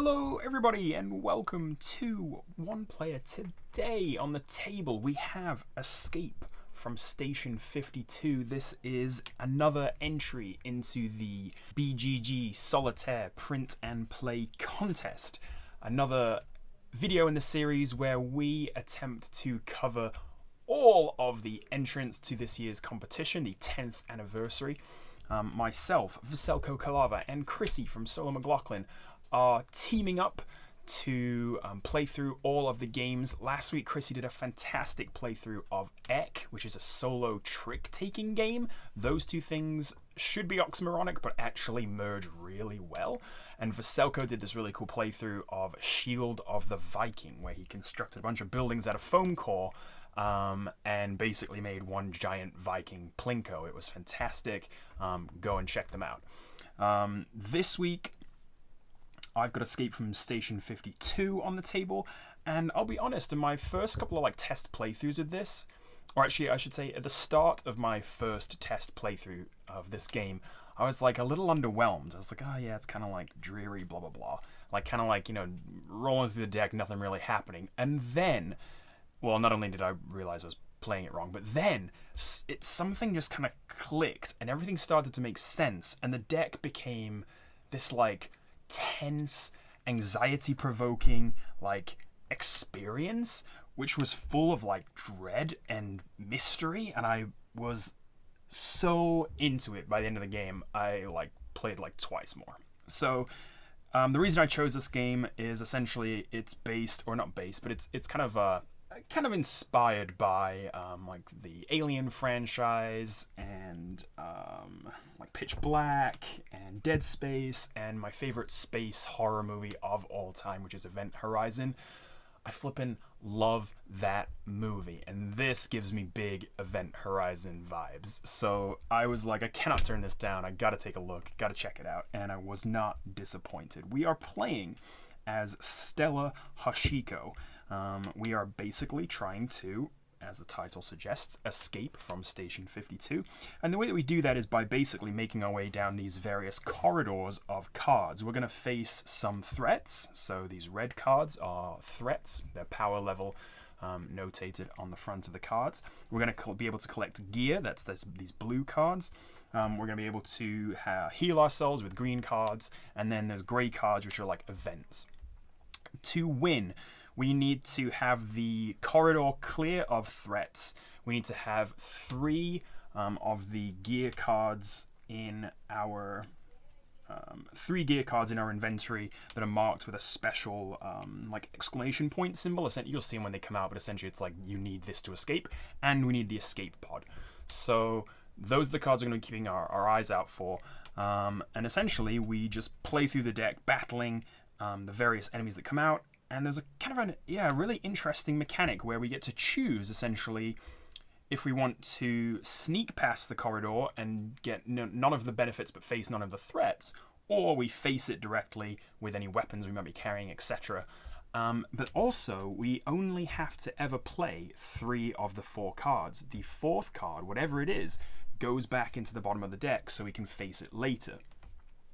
Hello everybody and welcome to One Player. Today on the table we have Escape from Station 52. This is another entry into the BGG Solitaire print and play contest. Another video in the series where we attempt to cover all of the entrants to this year's competition, the 10th anniversary. Myself, Veselko and Chrissie from Solo McLaughlin are teaming up to play through all of the games. Last week, Chrissie did a fantastic playthrough of Ek, which is a solo trick-taking game. Those two things should be oxymoronic, but actually merge really well. And Veselko did this really cool playthrough of Shield of the Viking, where he constructed a bunch of buildings out of foam core and basically made one giant Viking plinko. It was fantastic. Go and check them out. This week, I've got Escape from Station 52 on the table, and I'll be honest, in my first couple of test playthroughs of this, or actually I should say at the start of my first test playthrough of this game, I was a little underwhelmed. I was like, oh yeah, it's kind of dreary, blah blah blah. Rolling through the deck, nothing really happening. And then, well, not only did I realize I was playing it wrong, but then something just kind of clicked and everything started to make sense, and the deck became this tense, anxiety-provoking experience, which was full of dread and mystery, and I was so into it. By the end of the game, I played twice more. So the reason I chose this game is essentially it's based, or not based, but it's kind of inspired by the Alien franchise and Pitch Black and Dead Space and my favorite space horror movie of all time, which is Event Horizon. I flippin' love that movie, and this gives me big Event Horizon vibes. So I was like, I cannot turn this down. I gotta take a look, gotta check it out, and I was not disappointed. We are playing as Stella Hashiko. We are basically trying to, as the title suggests, escape from Station 52. And the way that we do that is by basically making our way down these various corridors of cards. We're going to face some threats. So these red cards are threats. Their power level notated on the front of the cards. We're going to be able to collect gear. That's these blue cards. We're going to be able to heal ourselves with green cards. And then there's gray cards, which are events. To win, we need to have the corridor clear of threats. We need to have 3 of the gear cards in our 3 gear cards in our inventory that are marked with a special exclamation point symbol. Essentially, you'll see them when they come out, but essentially it's you need this to escape, and we need the escape pod. So those are the cards we're going to be keeping our eyes out for. And essentially, we just play through the deck, battling the various enemies that come out. And there's a kind of a really interesting mechanic where we get to choose, essentially, if we want to sneak past the corridor and get none of the benefits but face none of the threats, or we face it directly with any weapons we might be carrying, etc. But also, we only have to ever play 3 of the 4 cards. The 4th card, whatever it is, goes back into the bottom of the deck so we can face it later.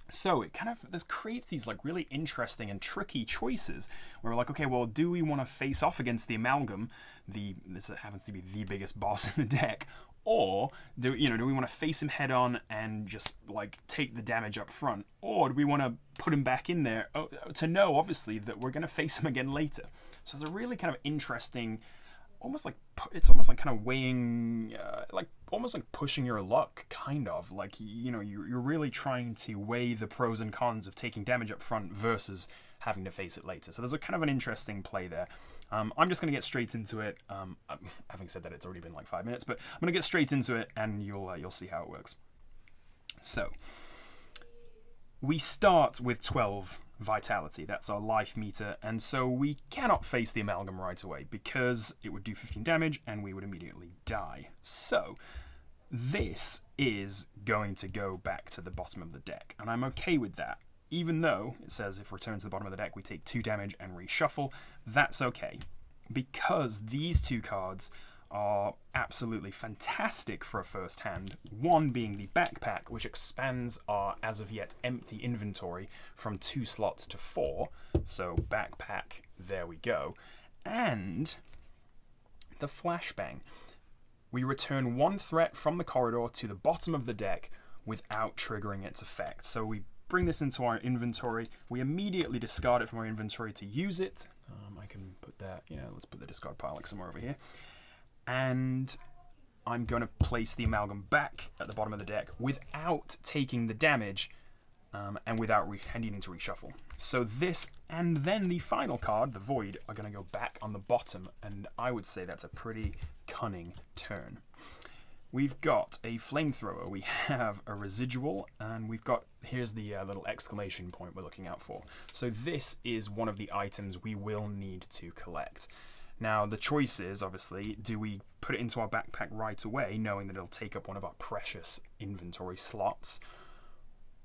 So it this creates these really interesting and tricky choices where we're okay, well, do we want to face off against the amalgam, this happens to be the biggest boss in the deck, or do we want to face him head on and just take the damage up front, or do we want to put him back in there to know obviously that we're going to face him again later? So it's a really kind of interesting, it's almost kind of weighing, almost pushing your luck, kind of you're really trying to weigh the pros and cons of taking damage up front versus having to face it later. So there's a kind of an interesting play there. I'm just going to get straight into it. Having said that, it's already been 5 minutes, but I'm going to get straight into it, and you'll see how it works. So we start with 12 vitality. That's our life meter, and so we cannot face the amalgam right away because it would do 15 damage and we would immediately die. So this is going to go back to the bottom of the deck, and I'm okay with that. Even though it says if returned to the bottom of the deck we take 2 damage and reshuffle, that's okay, because these 2 cards are absolutely fantastic for a first hand. One being the backpack, which expands our as of yet empty inventory from 2 slots to 4. So backpack, there we go. And the flashbang. We return 1 threat from the corridor to the bottom of the deck without triggering its effect. So we bring this into our inventory. We immediately discard it from our inventory to use it. I can put that, let's put the discard pile like somewhere over here. And I'm going to place the amalgam back at the bottom of the deck without taking the damage and without needing to reshuffle. So this and then the final card, the Void, are going to go back on the bottom, and I would say that's a pretty cunning turn. We've got a flamethrower, we have a residual, and we've got, here's the little exclamation point we're looking out for. So this is one of the items we will need to collect. Now the choice is, obviously, do we put it into our backpack right away, knowing that it'll take up one of our precious inventory slots,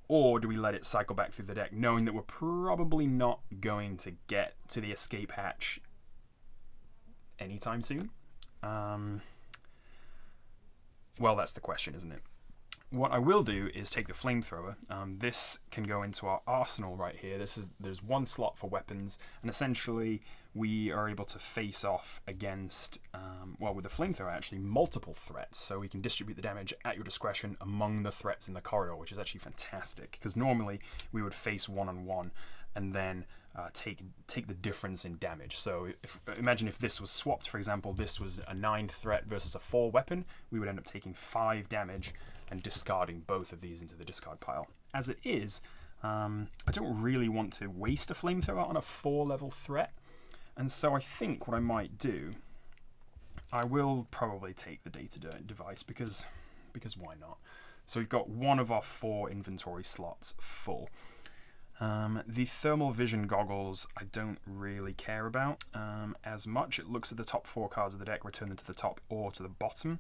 or do we let it cycle back through the deck, knowing that we're probably not going to get to the escape hatch anytime soon? Well, that's the question, isn't it? What I will do is take the flamethrower. This can go into our arsenal right here. There's 1 slot for weapons, and essentially we are able to face off against, with the flamethrower, actually multiple threats. So we can distribute the damage at your discretion among the threats in the corridor, which is actually fantastic, because normally we would face 1-on-1 and then take the difference in damage. So imagine if this was swapped, for example, this was a 9 threat versus a 4 weapon, we would end up taking 5 damage and discarding both of these into the discard pile. As it is, I don't really want to waste a flamethrower on a 4-level threat, and so I think what I might do, I will probably take the data device because why not? So we've got 1 of our 4 inventory slots full. The thermal vision goggles I don't really care about as much. It looks at the top 4 cards of the deck, return them to the top or to the bottom.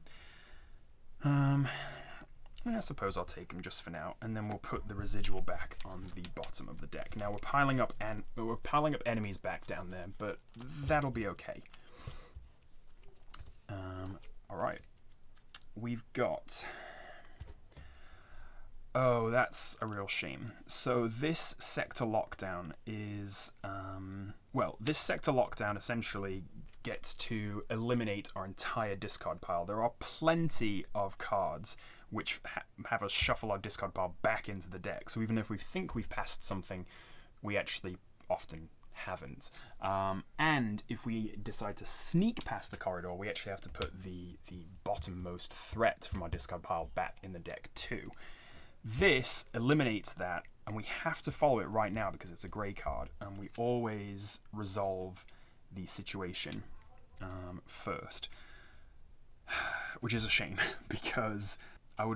I suppose I'll take them just for now, and then we'll put the residual back on the bottom of the deck. Now we're piling up enemies back down there, but that'll be okay. All right, we've got. Oh, that's a real shame. So this sector lockdown is this sector lockdown essentially gets to eliminate our entire discard pile. There are plenty of cards which have us shuffle our discard pile back into the deck. So even if we think we've passed something, we actually often haven't. And if we decide to sneak past the corridor, we actually have to put the bottommost threat from our discard pile back in the deck too. This eliminates that, and we have to follow it right now because it's a grey card, and we always resolve the situation first, which is a shame because I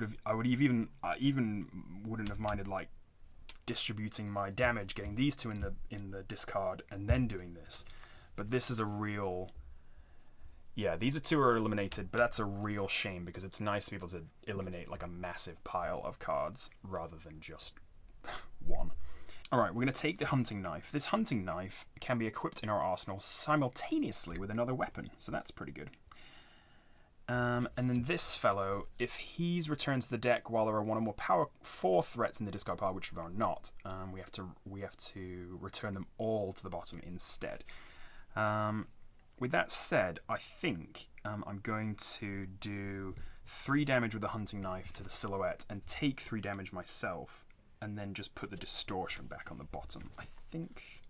even wouldn't have minded like distributing my damage, getting these 2 in the discard, and then doing this. But this is a real. Yeah, these 2 are eliminated, but that's a real shame because it's nice to be able to eliminate like a massive pile of cards rather than just 1. Alright, we're going to take the hunting knife. This hunting knife can be equipped in our arsenal simultaneously with another weapon, so that's pretty good. And then this fellow, if he's returned to the deck while there are 1 or more power 4 threats in the discard pile, which there are not, we have to return them all to the bottom instead. With that said, I think I'm going to do 3 damage with the hunting knife to the silhouette and take 3 damage myself, and then just put the distortion back on the bottom. I think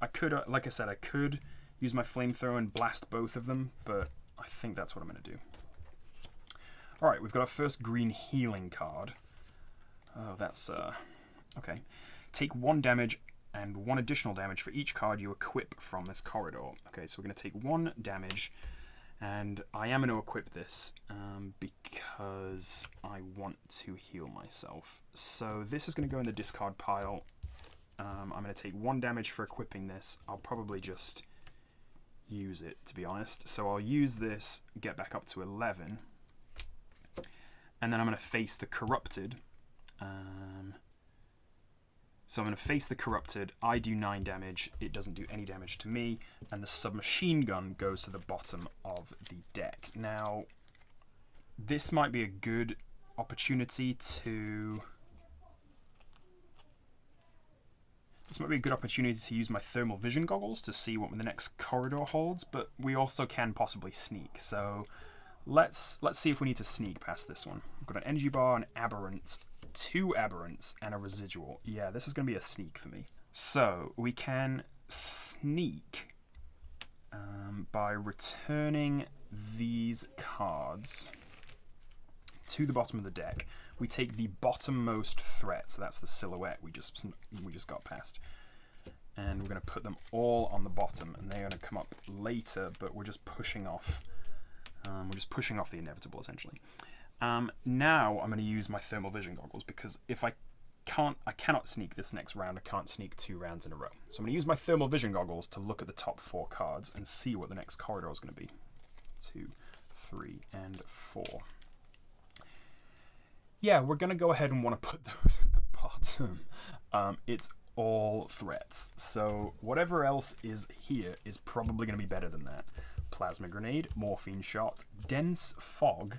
I could, like I said, I could use my flamethrower and blast both of them, but I think that's what I'm going to do. Alright, we've got our first green healing card. Oh, that's, okay. Take 1 damage and 1 additional damage for each card you equip from this corridor. Okay, so we're going to take 1 damage, and I am going to equip this because I want to heal myself. So this is going to go in the discard pile. I'm going to take 1 damage for equipping this. I'll probably just use it, to be honest. So I'll use this, get back up to 11, and then I'm going to face the corrupted. So I'm going to face the Corrupted. I do 9 damage. It doesn't do any damage to me. And the submachine gun goes to the bottom of the deck. Now, this might be a good opportunity to... use my thermal vision goggles to see what the next corridor holds, but we also can possibly sneak. So let's see if we need to sneak past this one. We've got an energy bar, an aberrant, 2 aberrants, and a residual. Yeah, this is going to be a sneak for me. So we can sneak by returning these cards to the bottom of the deck. We take the bottommost threat, so that's the silhouette we just got past, and we're going to put them all on the bottom, and they're going to come up later, but we're just pushing off. The inevitable, essentially. Now I'm going to use my thermal vision goggles, because if I cannot sneak this next round. I can't sneak 2 rounds in a row. So I'm going to use my thermal vision goggles to look at the top 4 cards and see what the next corridor is going to be. 2, 3, and 4. Yeah, we're going to go ahead and want to put those at the bottom. It's all threats. So whatever else is here is probably going to be better than that. Plasma grenade, morphine shot, dense fog,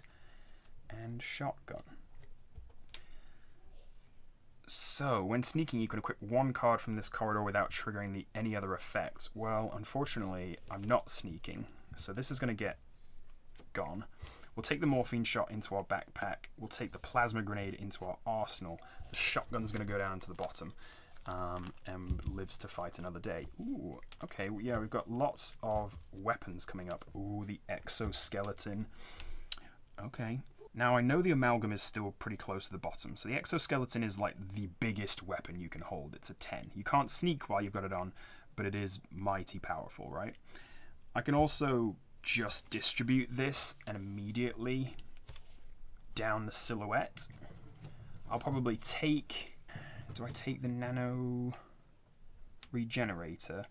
and shotgun. So when sneaking, you can equip 1 card from this corridor without triggering any other effects. Well, unfortunately, I'm not sneaking, so this is going to get gone. We'll take the morphine shot into our backpack. We'll take the plasma grenade into our arsenal. The shotgun's going to go down to the bottom and lives to fight another day. Ooh, okay, yeah, we've got lots of weapons coming up. Ooh, the exoskeleton. Okay. Now, I know the amalgam is still pretty close to the bottom, so the exoskeleton is like the biggest weapon you can hold. It's a 10. You can't sneak while you've got it on, but it is mighty powerful, right? I can also just distribute this and immediately down the silhouette. I'll probably take... Do I take the nano regenerator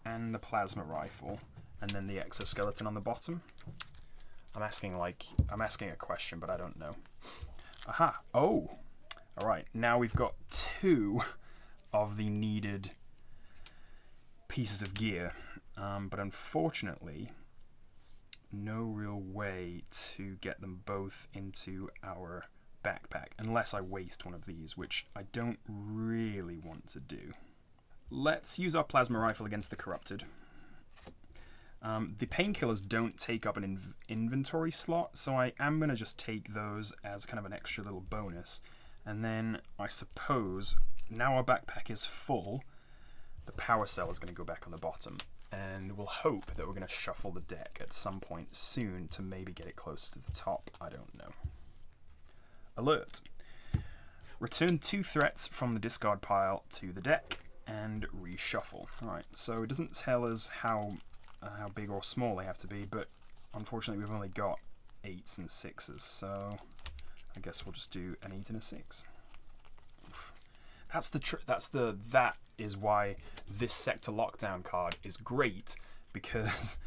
and the plasma rifle and then the exoskeleton on the bottom? I'm asking a question, but I don't know. Aha! Oh! Alright, now we've got 2 of the needed pieces of gear, but unfortunately no real way to get them both into our backpack, unless I waste one of these, which I don't really want to do. Let's use our plasma rifle against the Corrupted. The painkillers don't take up an inventory slot, so I am going to just take those as kind of an extra little bonus. And then I suppose, now our backpack is full, the power cell is going to go back on the bottom. And we'll hope that we're going to shuffle the deck at some point soon to maybe get it closer to the top. I don't know. Alert. Return 2 threats from the discard pile to the deck and reshuffle. Alright, so it doesn't tell us how big or small they have to be, but unfortunately we've only got 8s and 6s, so I guess we'll just do an 8 and a 6. Oof. That is why this sector lockdown card is great, because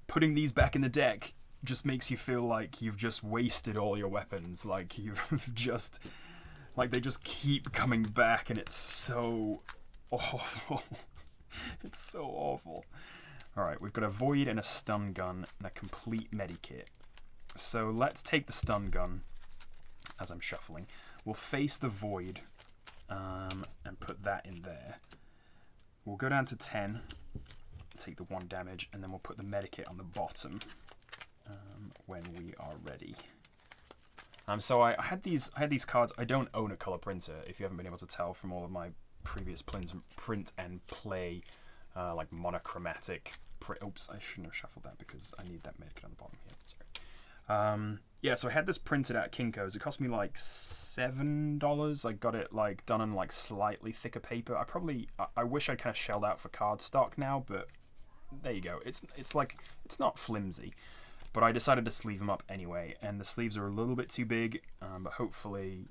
putting these back in the deck just makes you feel like you've just wasted all your weapons, like you've just, like they just keep coming back, and it's so awful. It's so awful. Alright, we've got a void and a stun gun and a complete medikit. So let's take the stun gun as I'm shuffling. We'll face the void and put that in there. We'll go down to 10, take the 1 damage, and then we'll put the medikit on the bottom when we are ready. So I had these cards. I don't own a color printer, if you haven't been able to tell from all of my previous print and play like monochromatic. Oops, I shouldn't have shuffled that because I need that medikit on the bottom here. Sorry. Yeah, so I had this printed at Kinko's. It cost me like $7. I got it like done on like slightly thicker paper. I wish I'd kind of shelled out for cardstock now, but there you go. It's not flimsy, but I decided to sleeve them up anyway, and the sleeves are a little bit too big, but hopefully,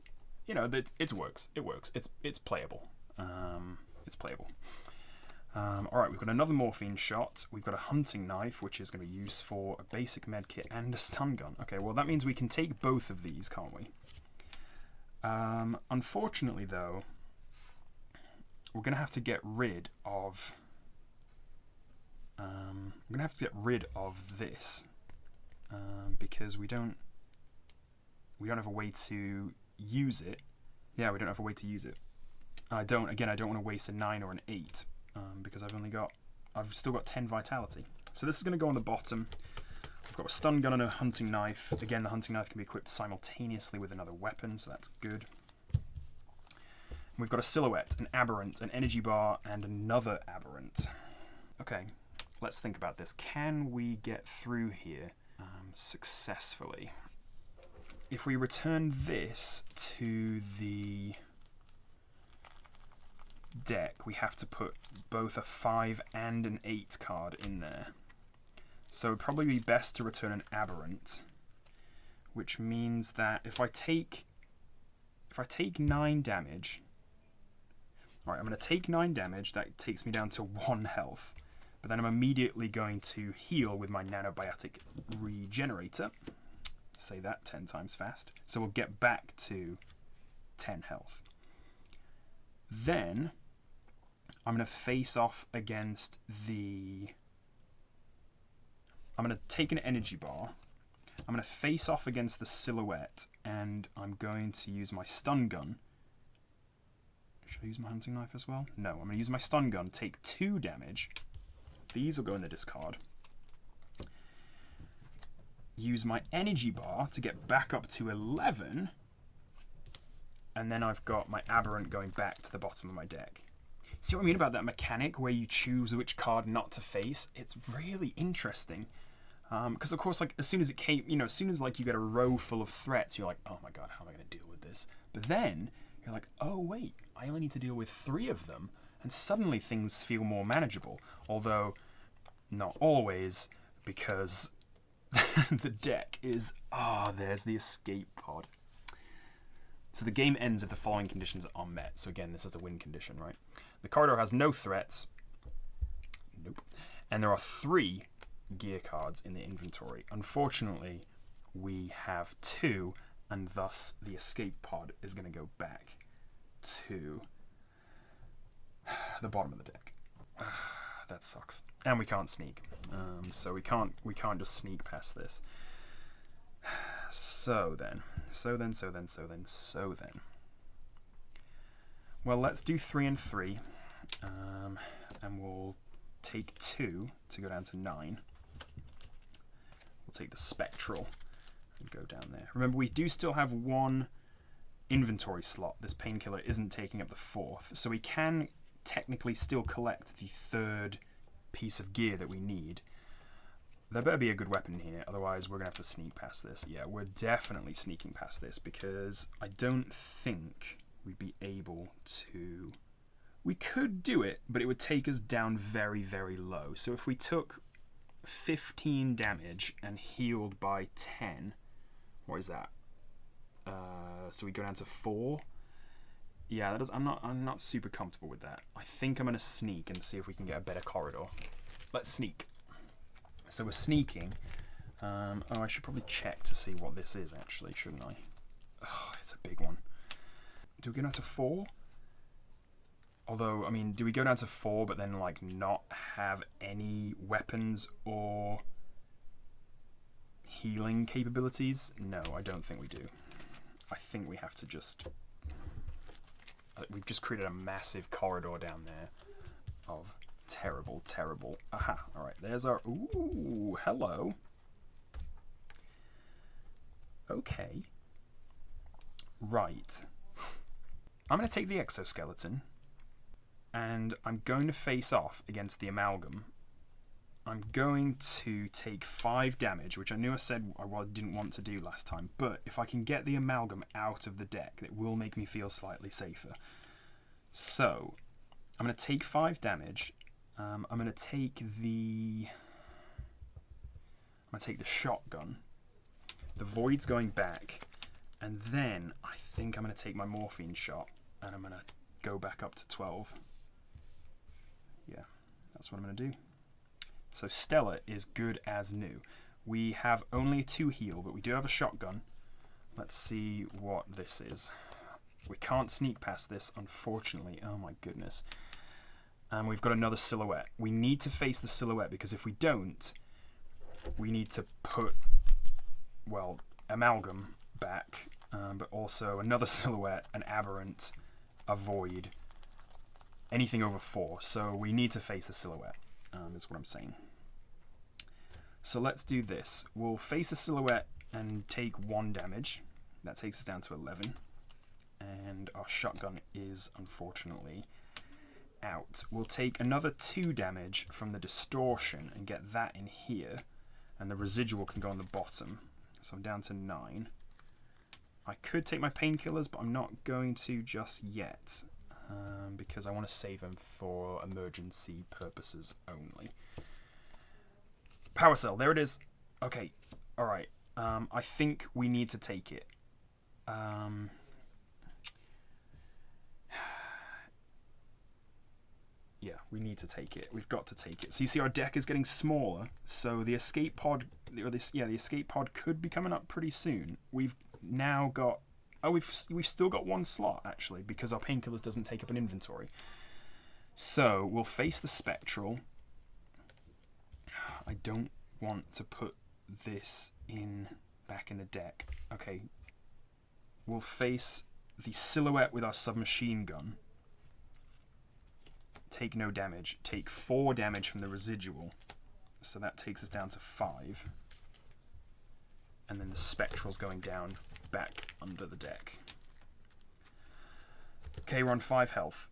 you know, it works. It works. It's playable. It's playable. Alright, we've got another morphine shot. We've got a hunting knife, which is going to be used for a basic medkit and a stun gun. Okay, well that means we can take both of these, can't we? Unfortunately though, we're going to have to get rid of... this. Because we don't have a way to use it. Yeah, we don't have a way to use it. I don't want to waste a 9 or an 8 because I've still got 10 vitality. So this is going to go on the bottom. I've got a stun gun and a hunting knife. Again, the hunting knife can be equipped simultaneously with another weapon, so that's good. We've got a silhouette, an aberrant, an energy bar, and another aberrant. Okay, let's think about this. Can we get through here successfully? If we return this to the deck, we have to put both a 5 and an 8 card in there. So it would probably be best to return an aberrant, which means that if I take 9 damage, alright, I'm going to take 9 damage, that takes me down to 1 health, but then I'm immediately going to heal with my nanobiotic regenerator. Say that 10 times fast. So we'll get back to 10 health. Then I'm going to face off against the... I'm going to take an energy bar. I'm going to face off against the silhouette, and I'm going to use my stun gun. Should I use my hunting knife as well? No, I'm going to use my stun gun, take 2 damage. These will go in the discard. Use my energy bar to get back up to 11. And then I've got my aberrant going back to the bottom of my deck. See what I mean about that mechanic where you choose which card not to face? It's really interesting. Because of course, like as soon as it came, as soon as like you get a row full of threats, you're like, oh my god, how am I going to deal with this? But then you're like, oh wait, I only need to deal with 3 of them, and suddenly things feel more manageable. Although not always, because the deck is there's the escape pod. So the game ends if the following conditions are met. So again, this is the win condition, right? The corridor has no threats. Nope. And there are 3 gear cards in the inventory. Unfortunately, we have 2, and thus the escape pod is going to go back to the bottom of the deck. That sucks. And we can't sneak. So we can't just sneak past this. So then. Well, let's do 3 and 3. And we'll take 2 to go down to 9. We'll take the spectral and go down there. Remember, we do still have 1 inventory slot. This painkiller isn't taking up the 4th. So we can technically still collect the 3rd piece of gear that we need. There better be a good weapon here, otherwise we're going to have to sneak past this. Yeah, we're definitely sneaking past this because I don't think we'd be able to... We could do it, but it would take us down very, very low. So if we took 15 damage and healed by 10, what is that? So we go down to 4. Yeah, that does, I'm not super comfortable with that. I think I'm going to sneak and see if we can get a better corridor. Let's sneak. So we're sneaking. I should probably check to see what this is actually, shouldn't I? Oh, it's a big one. Do we go down to 4? Although, I mean, do we go down to 4 but then like not have any weapons or healing capabilities? No, I don't think we do. I think we have to just... We've just created a massive corridor down there of terrible, terrible... Aha, alright, there's our... Ooh, hello. Okay. Right. I'm going to take the exoskeleton, and I'm going to face off against the amalgam. I'm going to take 5 damage, which I knew I said I didn't want to do last time, but if I can get the amalgam out of the deck, it will make me feel slightly safer. So, I'm going to take 5 damage. I'm going to take the shotgun. The void's going back, and then I think I'm going to take my morphine shot, and I'm going to go back up to 12. Yeah, that's what I'm going to do. So Stella is good as new. We have only 2 heal, but we do have a shotgun. Let's see what this is. We can't sneak past this, unfortunately. Oh my goodness. And we've got another silhouette. We need to face the silhouette, because if we don't, we need to put, well, amalgam back, but also another silhouette, an aberrant, a void, anything over 4. So we need to face the silhouette, is what I'm saying. So let's do this. We'll face a silhouette and take 1 damage. That takes us down to 11. And our shotgun is, unfortunately, out. We'll take another 2 damage from the distortion and get that in here. And the residual can go on the bottom. So I'm down to 9. I could take my painkillers, but I'm not going to just yet. Because I want to save them for emergency purposes only. Power cell, there it is. Okay, alright. I think we need to take it. Yeah, we need to take it. We've got to take it. So you see our deck is getting smaller, so the escape pod, or this, yeah, the escape pod could be coming up pretty soon. We've now got, oh, we've still got 1 slot actually, because our painkillers doesn't take up an inventory. So we'll face the spectral. I don't want to put this back in the deck. Okay, we'll face the silhouette with our submachine gun. Take no damage. Take 4 damage from the residual. So that takes us down to 5. And then the spectral's going down back under the deck. Okay, we're on 5 health.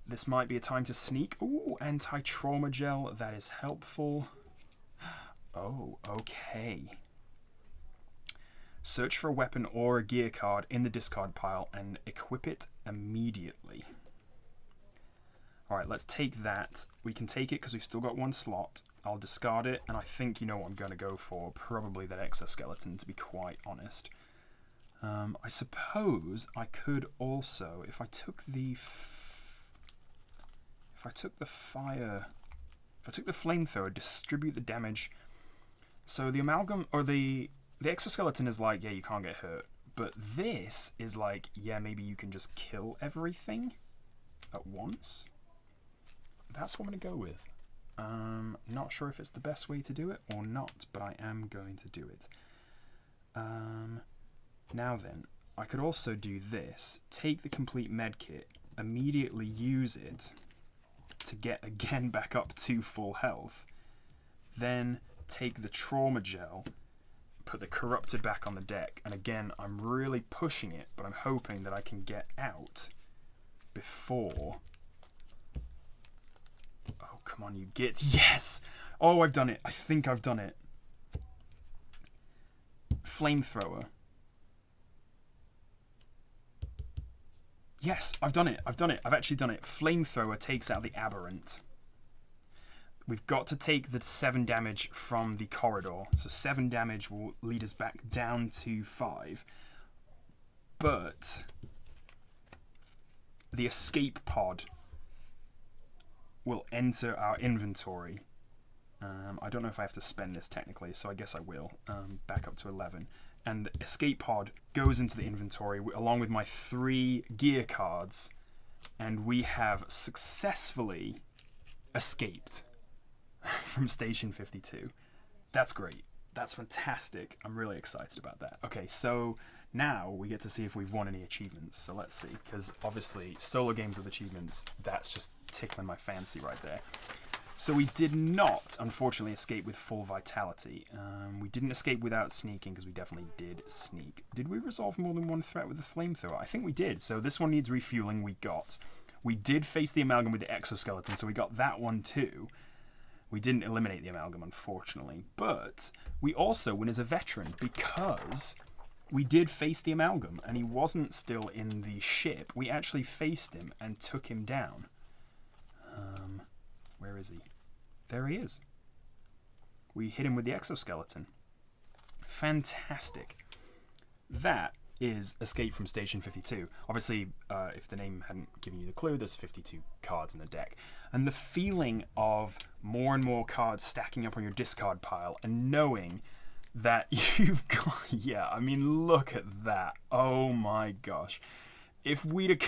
This might be a time to sneak. Ooh, anti-trauma gel. That is helpful. Oh, okay. Search for a weapon or a gear card in the discard pile and equip it immediately. Alright, let's take that. We can take it because we've still got 1 slot. I'll discard it, and I think you know what I'm going to go for. Probably that exoskeleton, to be quite honest. I suppose I could also, if I took the flamethrower, distribute the damage. So the amalgam, or the exoskeleton is like, yeah, you can't get hurt. But this is like, yeah, maybe you can just kill everything at once. That's what I'm going to go with. Not sure if it's the best way to do it or not, but I am going to do it. Now then, I could also do this. Take the complete medkit, immediately use it to get again back up to full health. Then take the trauma gel, put the corrupted back on the deck, and again, I'm really pushing it, but I'm hoping that I can get out before... Oh, come on, you git. Yes! Oh, I've done it. I think I've done it. Flamethrower. Yes, I've done it. I've done it. I've actually done it. Flamethrower takes out the aberrant. We've got to take the 7 damage from the corridor. So 7 damage will lead us back down to 5. But the escape pod will enter our inventory. I don't know if I have to spend this technically, so I guess I will. Back up to 11. And the escape pod goes into the inventory along with my 3 gear cards, and we have successfully escaped from Station 52. That's great. That's fantastic. I'm really excited about that. Okay, so now we get to see if we've won any achievements. So let's see, because obviously solo games with achievements, that's just tickling my fancy right there. So we did not, unfortunately, escape with full vitality. We didn't escape without sneaking, because we definitely did sneak. Did we resolve more than 1 threat with the flamethrower? I think we did. So this one needs refueling. We got. We did face the amalgam with the exoskeleton, so we got that one too. We didn't eliminate the amalgam, unfortunately. But we also win as a veteran, because we did face the amalgam, and he wasn't still in the ship. We actually faced him and took him down. Where is he? There he is. We hit him with the exoskeleton. Fantastic. That is Escape from Station 52. Obviously, if the name hadn't given you the clue, there's 52 cards in the deck. And the feeling of more and more cards stacking up on your discard pile and knowing that you've got... Yeah, I mean, look at that. Oh my gosh. if we'd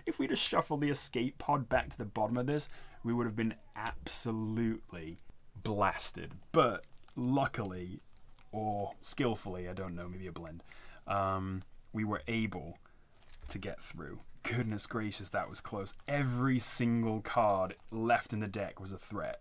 if we'd have shuffled the escape pod back to the bottom of this, we would have been absolutely blasted. But luckily, or skillfully, I don't know, maybe a blend, we were able to get through. Goodness gracious, that was close. Every single card left in the deck was a threat.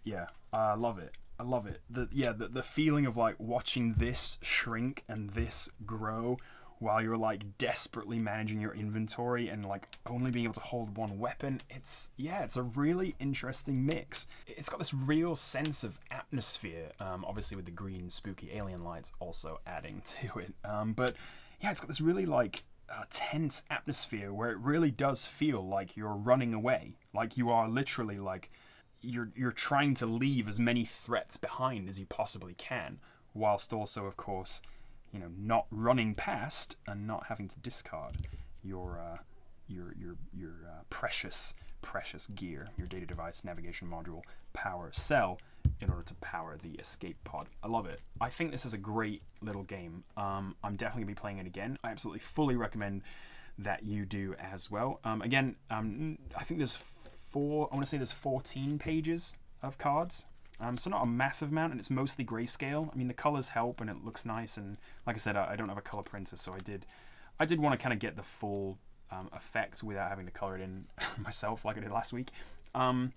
Yeah, I love it. I love it. The feeling of like watching this shrink and this grow while you're like desperately managing your inventory and like only being able to hold one weapon. It's a really interesting mix. It's got this real sense of atmosphere, obviously with the green spooky alien lights also adding to it. But yeah, it's got this really like tense atmosphere where it really does feel like you're running away. Like you are literally like you're trying to leave as many threats behind as you possibly can, whilst also, of course, not running past and not having to discard your precious gear, your data device, navigation module, power cell, in order to power the escape pod. I love it. I think this is a great little game. I'm definitely gonna be playing it again. I absolutely fully recommend that you do as well. Again, I think there's 14 pages of cards. So not a massive amount, and it's mostly grayscale. I mean, the colors help, and it looks nice. And like I said, I don't have a color printer, so I did want to kind of get the full effect without having to color it in myself like I did last week. But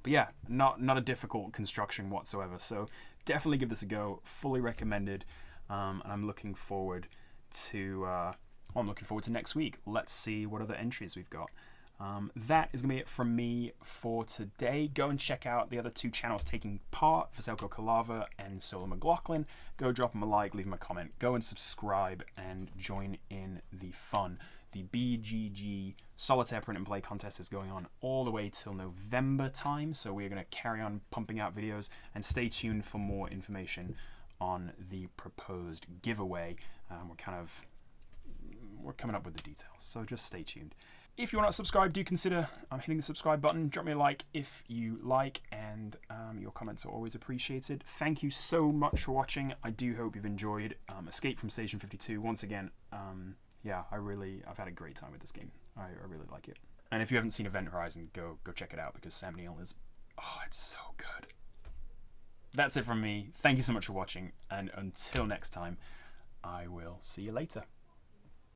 yeah, not a difficult construction whatsoever. So definitely give this a go. Fully recommended. And I'm looking forward to next week. Let's see what other entries we've got. That is going to be it from me for today. Go and check out the other two channels taking part, Veselko Kalava and Solo McLaughlin. Go drop them a like, leave them a comment. Go and subscribe and join in the fun. The BGG Solitaire print and play contest is going on all the way till November time, so we're going to carry on pumping out videos, and stay tuned for more information on the proposed giveaway. We're coming up with the details, so just stay tuned. If you're not subscribed, do consider hitting the subscribe button. Drop me a like if you like, and your comments are always appreciated. Thank you so much for watching. I do hope you've enjoyed Escape from Station 52. Once again, I've had a great time with this game. I really like it. And if you haven't seen Event Horizon, go check it out, because Sam Neill is, it's so good. That's it from me. Thank you so much for watching, and until next time, I will see you later.